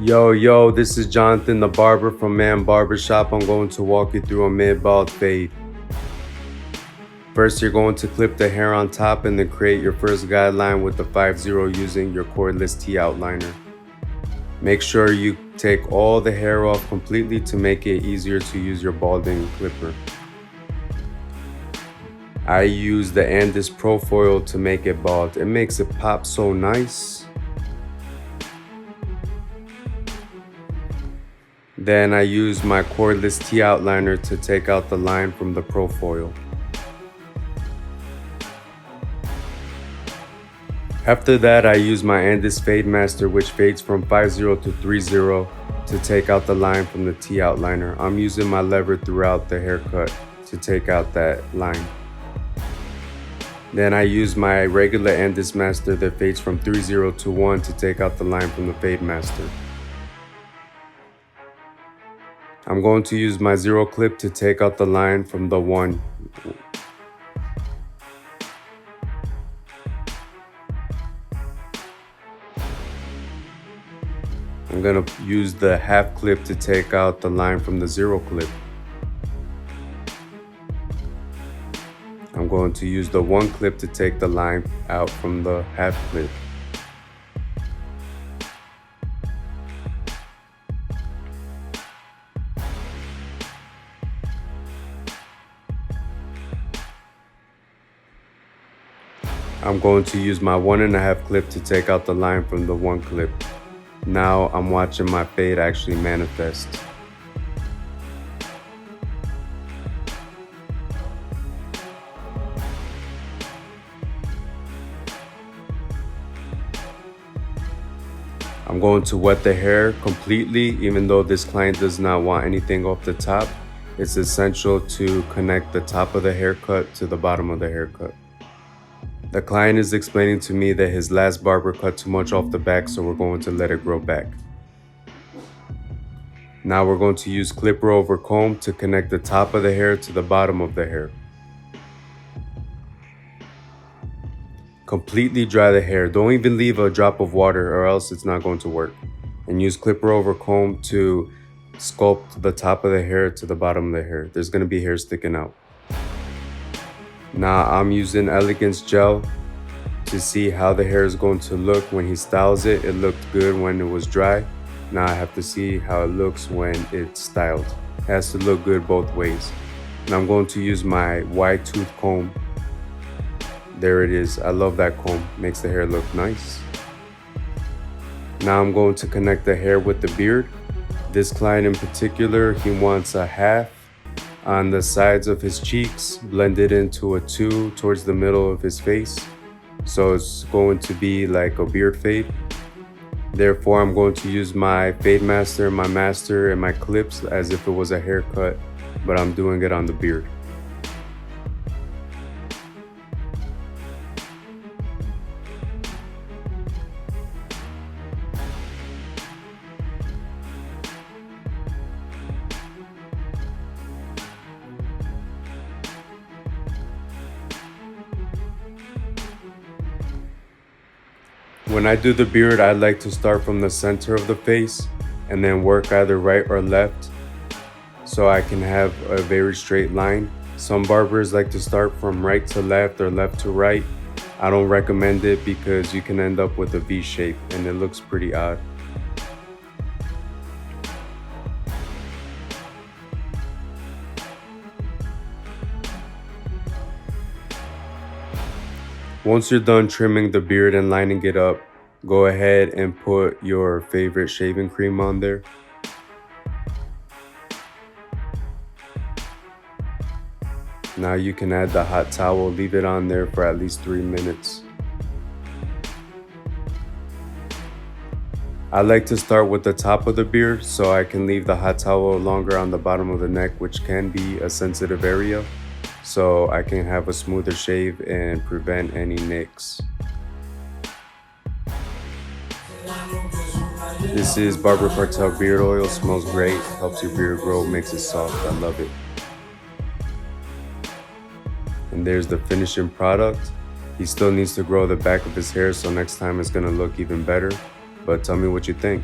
Yo, this is Jonathan the Barber from Man Barbershop. I'm going to walk you through a mid-bald fade. First, you're going to clip the hair on top and then create your first guideline with the 5-0 using your cordless T outliner. Make sure you take all the hair off completely to make it easier to use your balding clipper. I use the ANDIS PROFOIL to make it bald. It makes it pop so nice. Then I use my cordless T outliner to take out the line from the PROFOIL. After that, I use my ANDIS Fade Master, which fades from 5-0 to 3-0 to take out the line from the T outliner. I'm using my lever throughout the haircut to take out that line. Then I use my regular ANDIS Master that fades from 3-0 to 1 to take out the line from the Fade Master. I'm going to use my 0 clip to take out the line from the 1. I'm going to use the half clip to take out the line from the 0 clip. I'm going to use the 1 clip to take the line out from the half clip. I'm going to use my 1.5 clip to take out the line from the 1 clip. Now I'm watching my fade actually manifest. I'm going to wet the hair completely, even though this client does not want anything off the top. It's essential to connect the top of the haircut to the bottom of the haircut. The client is explaining to me that his last barber cut too much off the back, so we're going to let it grow back. Now we're going to use clipper over comb to connect the top of the hair to the bottom of the hair. Completely dry the hair. Don't even leave a drop of water or else it's not going to work. And use clipper over comb to sculpt the top of the hair to the bottom of the hair. There's going to be hair sticking out. Now I'm using Elegance gel to see how the hair is going to look when he styles it. It looked good when it was dry. Now I have to see how it looks when it's styled. It has to look good both ways. Now I'm going to use my wide tooth comb. There it is. I love that comb. Makes the hair look nice. Now I'm going to connect the hair with the beard. This client in particular, he wants a half on the sides of his cheeks, blended into a 2 towards the middle of his face. So it's going to be like a beard fade. Therefore, I'm going to use my Fade Master, my master, and my clips as if it was a haircut, but I'm doing it on the beard. When I do the beard, I like to start from the center of the face and then work either right or left so I can have a very straight line. Some barbers like to start from right to left or left to right. I don't recommend it because you can end up with a V shape and it looks pretty odd. Once you're done trimming the beard and lining it up, go ahead and put your favorite shaving cream on there. Now you can add the hot towel, leave it on there for at least 3 minutes. I like to start with the top of the beard so I can leave the hot towel longer on the bottom of the neck, which can be a sensitive area, so I can have a smoother shave and prevent any nicks. This is Barber Cartel beard oil. Smells great, helps your beard grow, makes it soft. I love it. And there's the finishing product. He still needs to grow the back of his hair, so next time it's gonna look even better. But tell me what you think.